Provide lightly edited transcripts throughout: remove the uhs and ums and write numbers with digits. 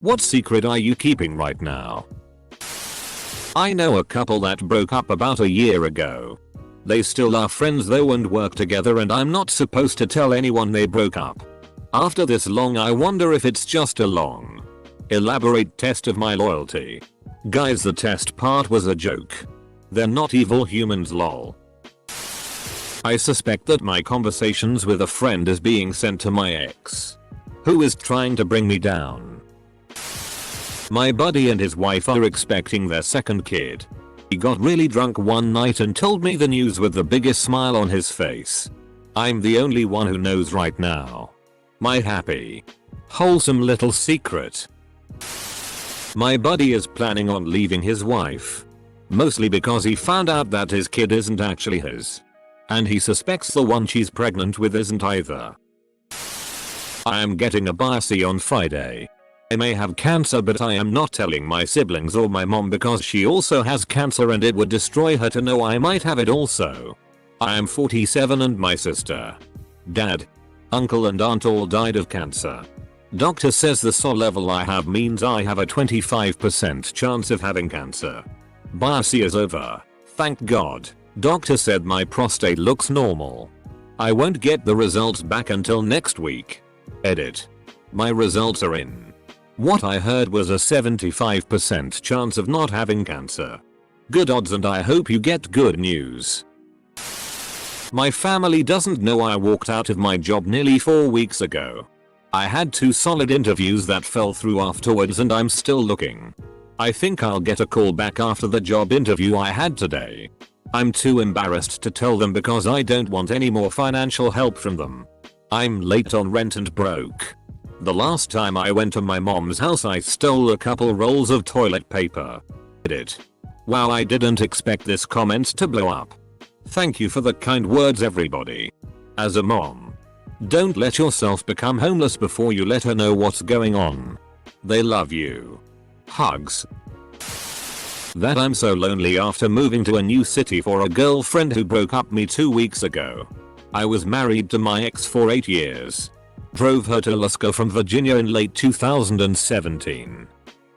What secret are you keeping right now? I know a couple that broke up about a year ago. They still are friends though and work together, and I'm not supposed to tell anyone they broke up. After this long, I wonder if it's just a long, elaborate test of my loyalty. Guys, the test part was a joke. They're not evil humans, lol. I suspect that my conversations with a friend is being sent to my ex, who is trying to bring me down. My buddy and his wife are expecting their second kid. He got really drunk one night and told me the news with the biggest smile on his face. I'm the only one who knows right now. My happy, wholesome little secret. My buddy is planning on leaving his wife. Mostly because he found out that his kid isn't actually his. And he suspects the one she's pregnant with isn't either. I am getting a biopsy on Friday. I may have cancer, but I am not telling my siblings or my mom because she also has cancer and it would destroy her to know I might have it also. I am 47 and my sister, dad, uncle and aunt all died of cancer. Doctor says the SO level I have means I have a 25% chance of having cancer. Biopsy is over. Thank God. Doctor said my prostate looks normal. I won't get the results back until next week. Edit. My results are in. What I heard was a 75% chance of not having cancer. Good odds, and I hope you get good news. My family doesn't know I walked out of my job nearly 4 weeks ago. I had 2 solid interviews that fell through afterwards and I'm still looking. I think I'll get a call back after the job interview I had today. I'm too embarrassed to tell them because I don't want any more financial help from them. I'm late on rent and broke. The last time I went to my mom's house I stole a couple rolls of toilet paper. Edit. Wow, I didn't expect this comment to blow up. Thank you for the kind words, everybody. As a mom, don't let yourself become homeless before you let her know what's going on. They love you. Hugs. That I'm so lonely after moving to a new city for a girlfriend who broke up me 2 weeks ago. I was married to my ex for 8 years. Drove her to Alaska from Virginia in late 2017.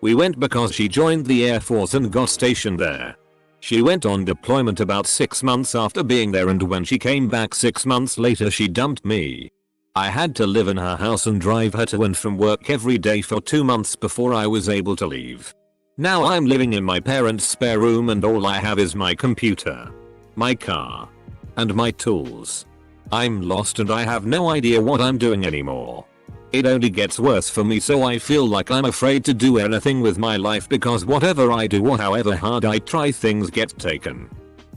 We went because she joined the Air Force and got stationed there. She went on deployment about 6 months after being there, and when she came back 6 months later she dumped me. I had to live in her house and drive her to and from work every day for 2 months before I was able to leave. Now I'm living in my parents' spare room and all I have is my computer, my car, and my tools. I'm lost and I have no idea what I'm doing anymore. It only gets worse for me, so I feel like I'm afraid to do anything with my life because whatever I do or however hard I try, things get taken,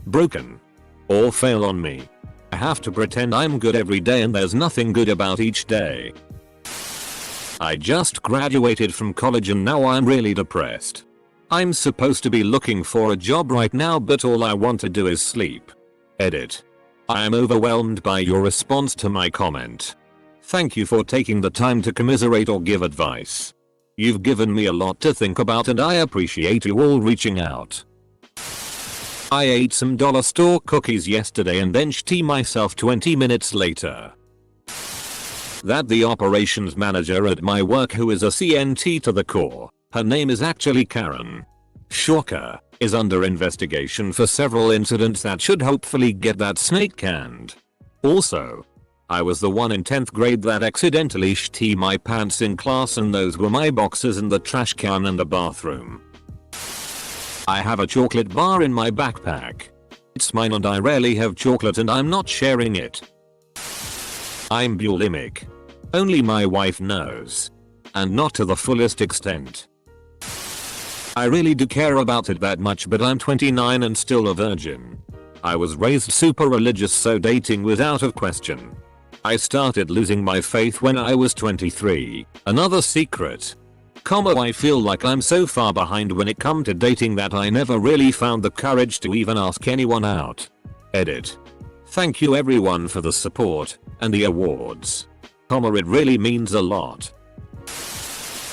broken, or fail on me. I have to pretend I'm good every day and there's nothing good about each day. I just graduated from college and now I'm really depressed. I'm supposed to be looking for a job right now, but all I want to do is sleep. Edit. I am overwhelmed by your response to my comment. Thank you for taking the time to commiserate or give advice. You've given me a lot to think about and I appreciate you all reaching out. I ate some dollar store cookies yesterday and then shit myself 20 minutes later. That the operations manager at my work, who is a CNT to the core, her name is actually Karen Shocker, is under investigation for several incidents that should hopefully get that snake canned. Also, I was the one in 10th grade that accidentally shit my pants in class, and those were my boxes in the trash can in the bathroom. I have a chocolate bar in my backpack. It's mine and I rarely have chocolate and I'm not sharing it. I'm bulimic. Only my wife knows. And not to the fullest extent. I really do care about it that much, but I'm 29 and still a virgin. I was raised super religious, so dating was out of question. I started losing my faith when I was 23. Another secret. I feel like I'm so far behind when it comes to dating that I never really found the courage to even ask anyone out. Edit. Thank you everyone for the support and the awards. It really means a lot.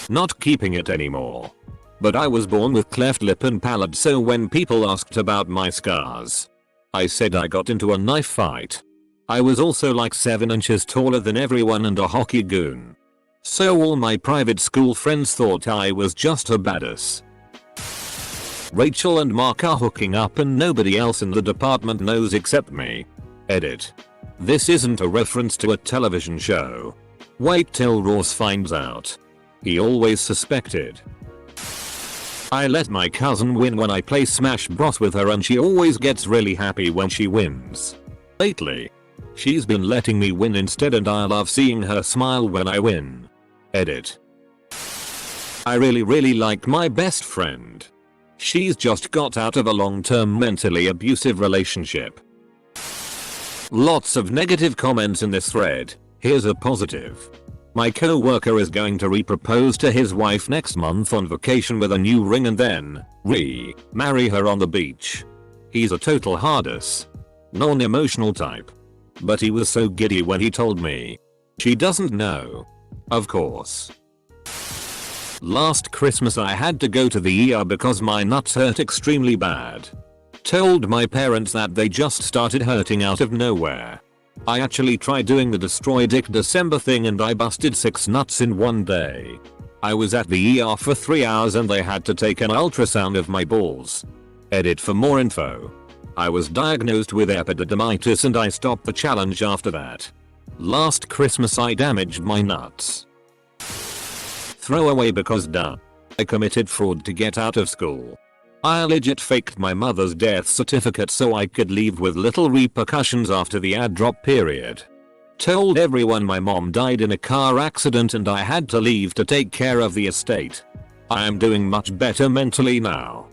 Not keeping it anymore. But I was born with cleft lip and palate, so when people asked about my scars, I said I got into a knife fight. I was also like 7 inches taller than everyone and a hockey goon. So all my private school friends thought I was just a badass. Rachel and Mark are hooking up and nobody else in the department knows except me. Edit. This isn't a reference to a television show. Wait till Ross finds out. He always suspected. I let my cousin win when I play Smash Bros with her and she always gets really happy when she wins. Lately, she's been letting me win instead and I love seeing her smile when I win. Edit. I really like my best friend. She's just got out of a long-term mentally abusive relationship. Lots of negative comments in this thread. Here's a positive. My co-worker is going to re-propose to his wife next month on vacation with a new ring and then marry her on the beach. He's a total hard-ass. Non-emotional type. But he was so giddy when he told me. She doesn't know. Of course. Last Christmas I had to go to the ER because my nuts hurt extremely bad. Told my parents that they just started hurting out of nowhere. I actually tried doing the destroy dick December thing and I busted 6 nuts in one day. I was at the ER for 3 hours and they had to take an ultrasound of my balls. Edit for more info. I was diagnosed with epididymitis and I stopped the challenge after that. Last Christmas I damaged my nuts. Throw away because duh. I committed fraud to get out of school. I legit faked my mother's death certificate so I could leave with little repercussions after the ad drop period. Told everyone my mom died in a car accident and I had to leave to take care of the estate. I am doing much better mentally now.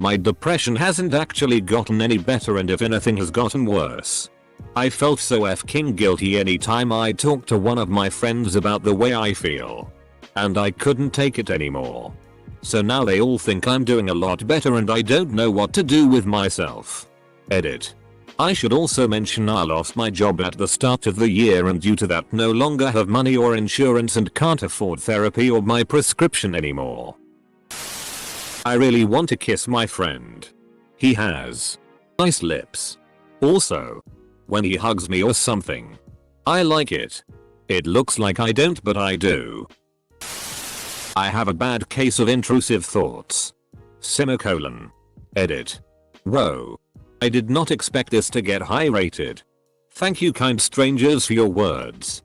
My depression hasn't actually gotten any better and if anything has gotten worse. I felt so f***ing guilty anytime I talked to one of my friends about the way I feel. And I couldn't take it anymore. So now they all think I'm doing a lot better and I don't know what to do with myself. Edit. I should also mention I lost my job at the start of the year and due to that no longer have money or insurance and can't afford therapy or my prescription anymore. I really want to kiss my friend. He has nice lips. Also, when he hugs me or something, I like it. It looks like I don't but I do. I have a bad case of intrusive thoughts. Semicolon. Edit. Whoa. I did not expect this to get high rated. Thank you kind strangers for your words.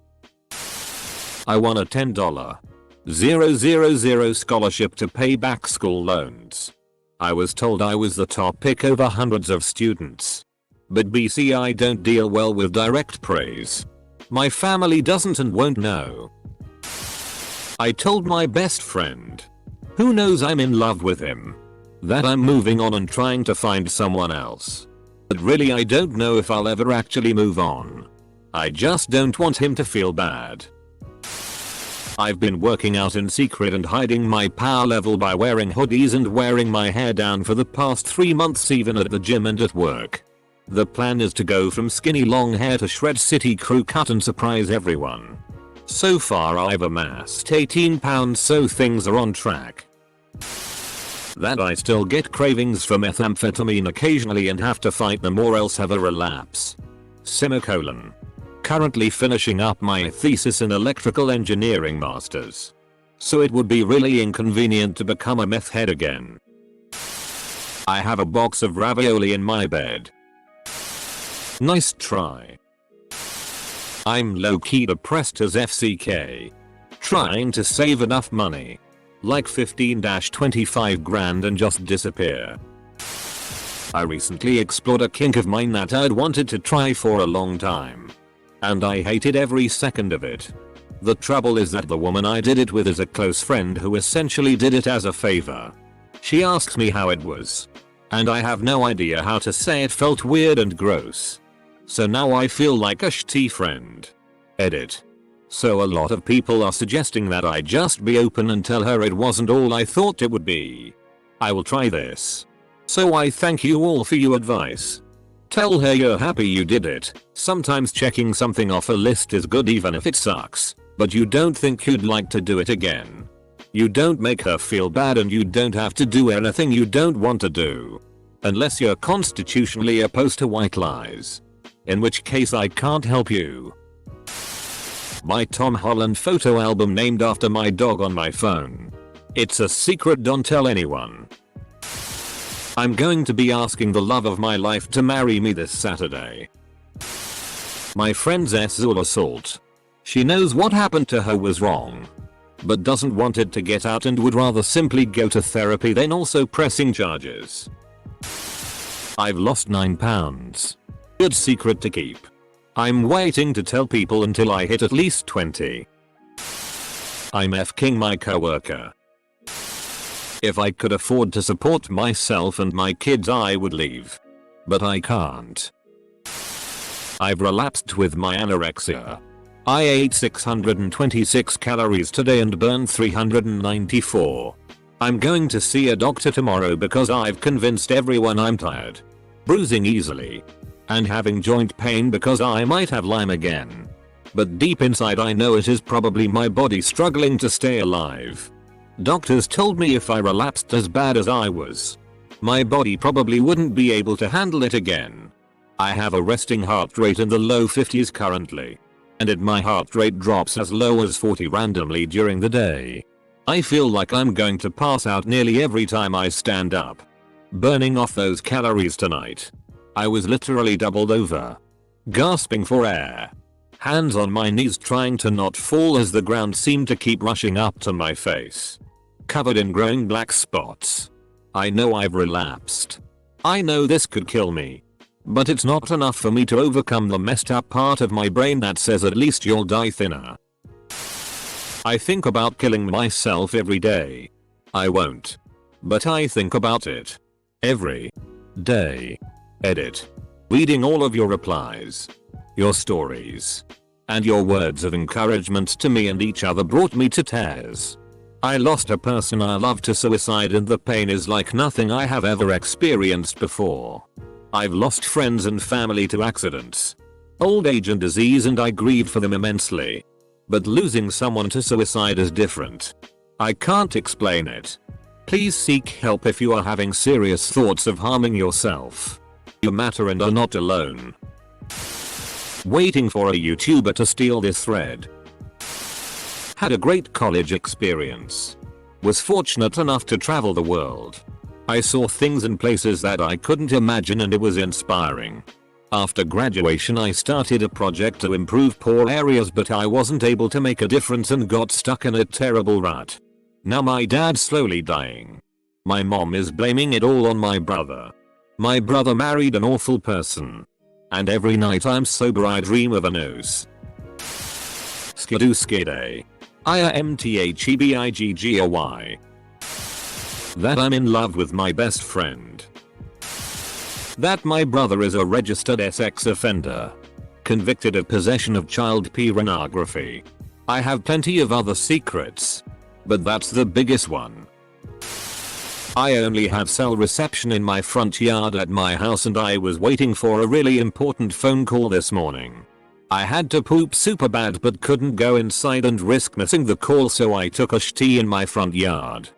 I won a $10,000 scholarship to pay back school loans. I was told I was the top pick over hundreds of students. But BC I don't deal well with direct praise. My family doesn't and won't know. I told my best friend, who knows I'm in love with him, that I'm moving on and trying to find someone else. But really I don't know if I'll ever actually move on. I just don't want him to feel bad. I've been working out in secret and hiding my power level by wearing hoodies and wearing my hair down for the past 3 months even at the gym and at work. The plan is to go from skinny long hair to shred city crew cut and surprise everyone. So far I've amassed 18 pounds so things are on track. That I still get cravings for methamphetamine occasionally and have to fight them or else have a relapse. Semicolon. Currently finishing up my thesis in electrical engineering masters. So it would be really inconvenient to become a meth head again. I have a box of ravioli in my bed. Nice try. I'm low-key depressed as FCK. Trying to save enough money. Like 15-25 grand and just disappear. I recently explored a kink of mine that I'd wanted to try for a long time. And I hated every second of it. The trouble is that the woman I did it with is a close friend who essentially did it as a favor. She asks me how it was. And I have no idea how to say it felt weird and gross. So now I feel like a shitty friend. Edit. So a lot of people are suggesting that I just be open and tell her it wasn't all I thought it would be. I will try this. So I thank you all for your advice. Tell her you're happy you did it. Sometimes checking something off a list is good even if it sucks, but you don't think you'd like to do it again. You don't make her feel bad and you don't have to do anything you don't want to do. Unless you're constitutionally opposed to white lies. In which case I can't help you. My Tom Holland photo album named after my dog on my phone. It's a secret, don't tell anyone. I'm going to be asking the love of my life to marry me this Saturday. My friend's sexual assault. She knows what happened to her was wrong, but doesn't want it to get out and would rather simply go to therapy than also pressing charges. I've lost 9 pounds. Good secret to keep. I'm waiting to tell people until I hit at least 20. I'm F-king my coworker. If I could afford to support myself and my kids I would leave. But I can't. I've relapsed with my anorexia. I ate 626 calories today and burned 394. I'm going to see a doctor tomorrow because I've convinced everyone I'm tired, bruising easily, and having joint pain because I might have Lyme again. But deep inside I know it is probably my body struggling to stay alive. Doctors told me if I relapsed as bad as I was, my body probably wouldn't be able to handle it again. I have a resting heart rate in the low 50s currently, and my heart rate drops as low as 40 randomly during the day. I feel like I'm going to pass out nearly every time I stand up. Burning off those calories tonight. I was literally doubled over, gasping for air, hands on my knees trying to not fall as the ground seemed to keep rushing up to my face, covered in growing black spots. I know I've relapsed. I know this could kill me, but it's not enough for me to overcome the messed up part of my brain that says at least you'll die thinner. I think about killing myself every day. I won't, but I think about it every day. Edit. Reading all of your replies, your stories, and your words of encouragement to me and each other brought me to tears. I lost a person I love to suicide and the pain is like nothing I have ever experienced before. I've lost friends and family to accidents, old age and disease, and I grieved for them immensely. But losing someone to suicide is different. I can't explain it. Please seek help if you are having serious thoughts of harming yourself. You matter and are not alone. Waiting for a YouTuber to steal this thread. Had a great college experience. Was fortunate enough to travel the world. I saw things and places that I couldn't imagine and it was inspiring. After graduation I started a project to improve poor areas, but I wasn't able to make a difference and got stuck in a terrible rut. Now my dad's slowly dying. My mom is blaming it all on my brother. My brother married an awful person. And every night I'm sober I dream of a noose. Skidoo skidday. IAMTHEBIGGOY. That I'm in love with my best friend. That my brother is a registered sex offender, convicted of possession of child pornography. I have plenty of other secrets, but that's the biggest one. I only have cell reception in my front yard at my house and I was waiting for a really important phone call this morning. I had to poop super bad but couldn't go inside and risk missing the call, so I took a shitty in my front yard.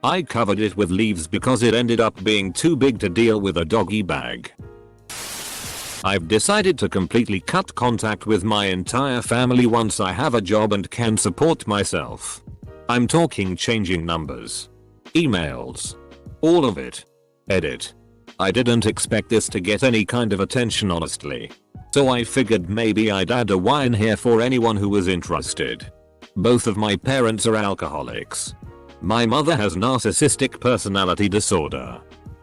I covered it with leaves because it ended up being too big to deal with a doggy bag. I've decided to completely cut contact with my entire family once I have a job and can support myself. I'm talking changing numbers, emails, all of it. Edit. I didn't expect this to get any kind of attention honestly. So I figured maybe I'd add a wine here for anyone who was interested. Both of my parents are alcoholics. My mother has narcissistic personality disorder.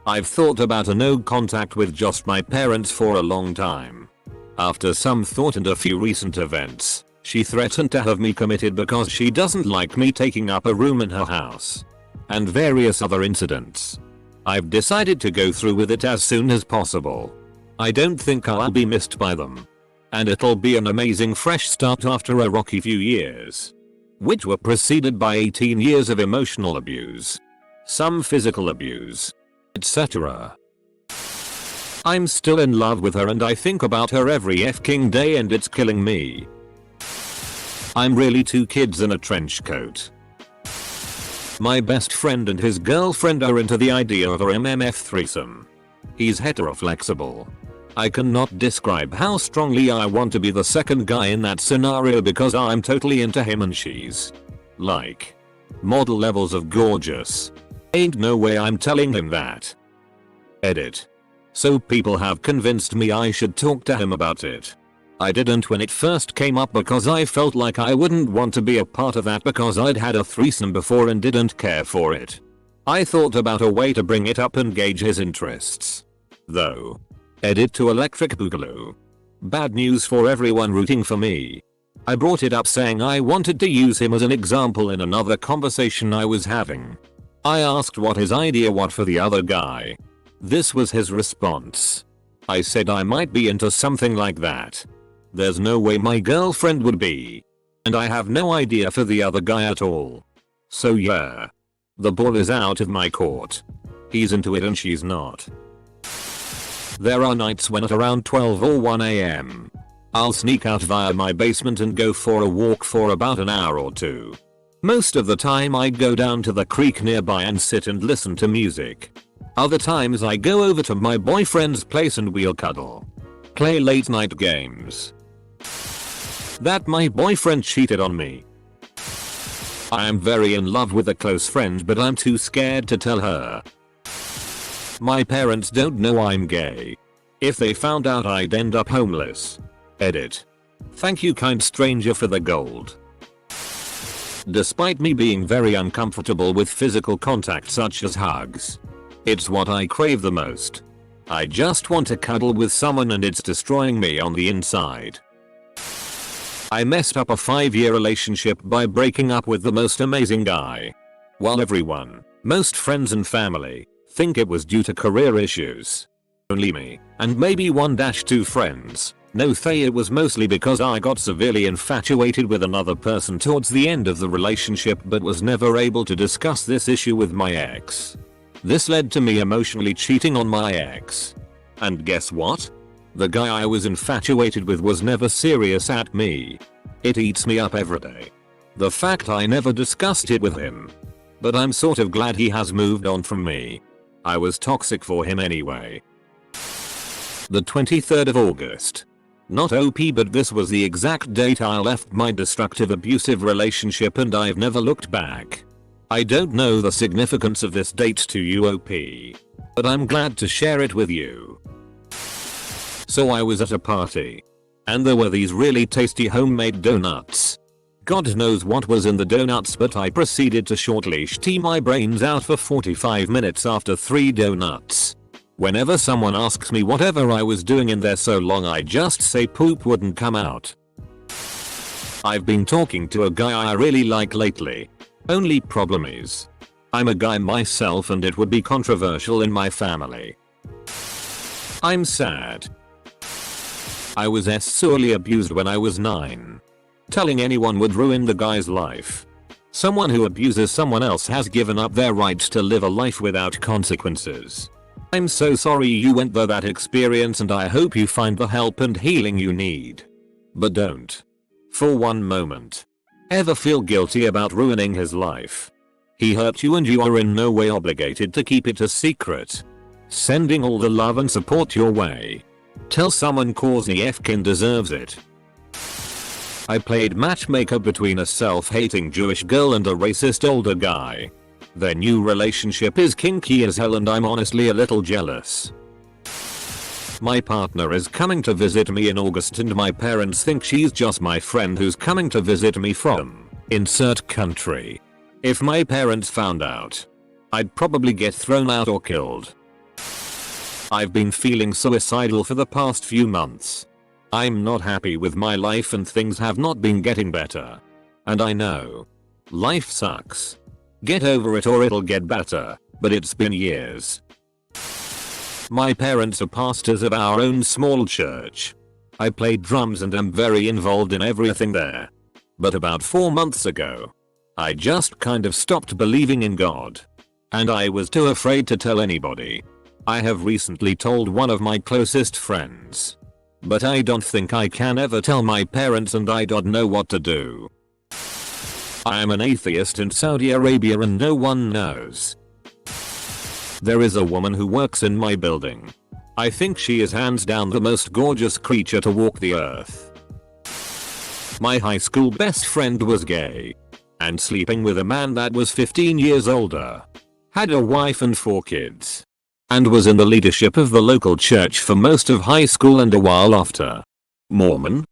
I've thought about a no contact with just my parents for a long time. After some thought and a few recent events, she threatened to have me committed because she doesn't like me taking up a room in her house. And various other incidents. I've decided to go through with it as soon as possible. I don't think I'll be missed by them. And it'll be an amazing fresh start after a rocky few years, which were preceded by 18 years of emotional abuse, some physical abuse, etc. I'm still in love with her and I think about her every f-king day and it's killing me. I'm really 2 kids in a trench coat. My best friend and his girlfriend are into the idea of a MMF threesome. He's heteroflexible. I cannot describe how strongly I want to be the second guy in that scenario because I'm totally into him and she's like model levels of gorgeous. Ain't no way I'm telling him that. Edit. So people have convinced me I should talk to him about it. I didn't when it first came up because I felt like I wouldn't want to be a part of that because I'd had a threesome before and didn't care for it. I thought about a way to bring it up and gauge his interests. Though. Edit to Electric Boogaloo. Bad news for everyone rooting for me. I brought it up saying I wanted to use him as an example in another conversation I was having. I asked what his idea was for the other guy. This was his response. I said I might be into something like that. There's no way my girlfriend would be. And I have no idea for the other guy at all. So yeah. The ball is out of my court. He's into it and she's not. There are nights when at around 12 or 1 AM, I'll sneak out via my basement and go for a walk for about an hour or two. Most of the time I go down to the creek nearby and sit and listen to music. Other times I go over to my boyfriend's place and we'll cuddle. Play late night games. That my boyfriend cheated on me. I am very in love with a close friend but I'm too scared to tell her. My parents don't know I'm gay. If they found out I'd end up homeless. Edit. Thank you kind stranger for the gold. Despite me being very uncomfortable with physical contact such as hugs. It's what I crave the most. I just want to cuddle with someone and it's destroying me on the inside. I messed up a 5-year relationship by breaking up with the most amazing guy. While everyone, most friends and family, think it was due to career issues. Only me, and maybe 1-2 friends, know it was mostly because I got severely infatuated with another person towards the end of the relationship but was never able to discuss this issue with my ex. This led to me emotionally cheating on my ex. And guess what? The guy I was infatuated with was never serious at me. It eats me up every day. The fact I never discussed it with him. But I'm sort of glad he has moved on from me. I was toxic for him anyway. The 23rd of August. Not OP but this was the exact date I left my destructive abusive relationship and I've never looked back. I don't know the significance of this date to you OP. But I'm glad to share it with you. So I was at a party. And there were these really tasty homemade donuts. God knows what was in the donuts but I proceeded to shortly tea my brains out for 45 minutes after 3 donuts. Whenever someone asks me whatever I was doing in there so long I just say poop wouldn't come out. I've been talking to a guy I really like lately. Only problem is, I'm a guy myself and it would be controversial in my family. I'm sad. I was sexually abused when I was 9. Telling anyone would ruin the guy's life. Someone who abuses someone else has given up their right to live a life without consequences. I'm so sorry you went through that experience and I hope you find the help and healing you need. But don't, for one moment, ever feel guilty about ruining his life. He hurt you and you are in no way obligated to keep it a secret. Sending all the love and support your way. Tell someone cause the Fkin deserves it. I played matchmaker between a self-hating Jewish girl and a racist older guy. Their new relationship is kinky as hell and I'm honestly a little jealous. My partner is coming to visit me in August and my parents think she's just my friend who's coming to visit me from insert country. If my parents found out, I'd probably get thrown out or killed. I've been feeling suicidal for the past few months. I'm not happy with my life and things have not been getting better. And I know. Life sucks. Get over it or it'll get better, but it's been years. My parents are pastors of our own small church. I play drums and am very involved in everything there. But about 4 months ago, I just kind of stopped believing in God. And I was too afraid to tell anybody. I have recently told one of my closest friends. But I don't think I can ever tell my parents and I don't know what to do. I am an atheist in Saudi Arabia and no one knows. There is a woman who works in my building. I think she is hands down the most gorgeous creature to walk the earth. My high school best friend was gay and sleeping with a man that was 15 years older, had a wife and 4 kids, and was in the leadership of the local church for most of high school and a while after. Mormon,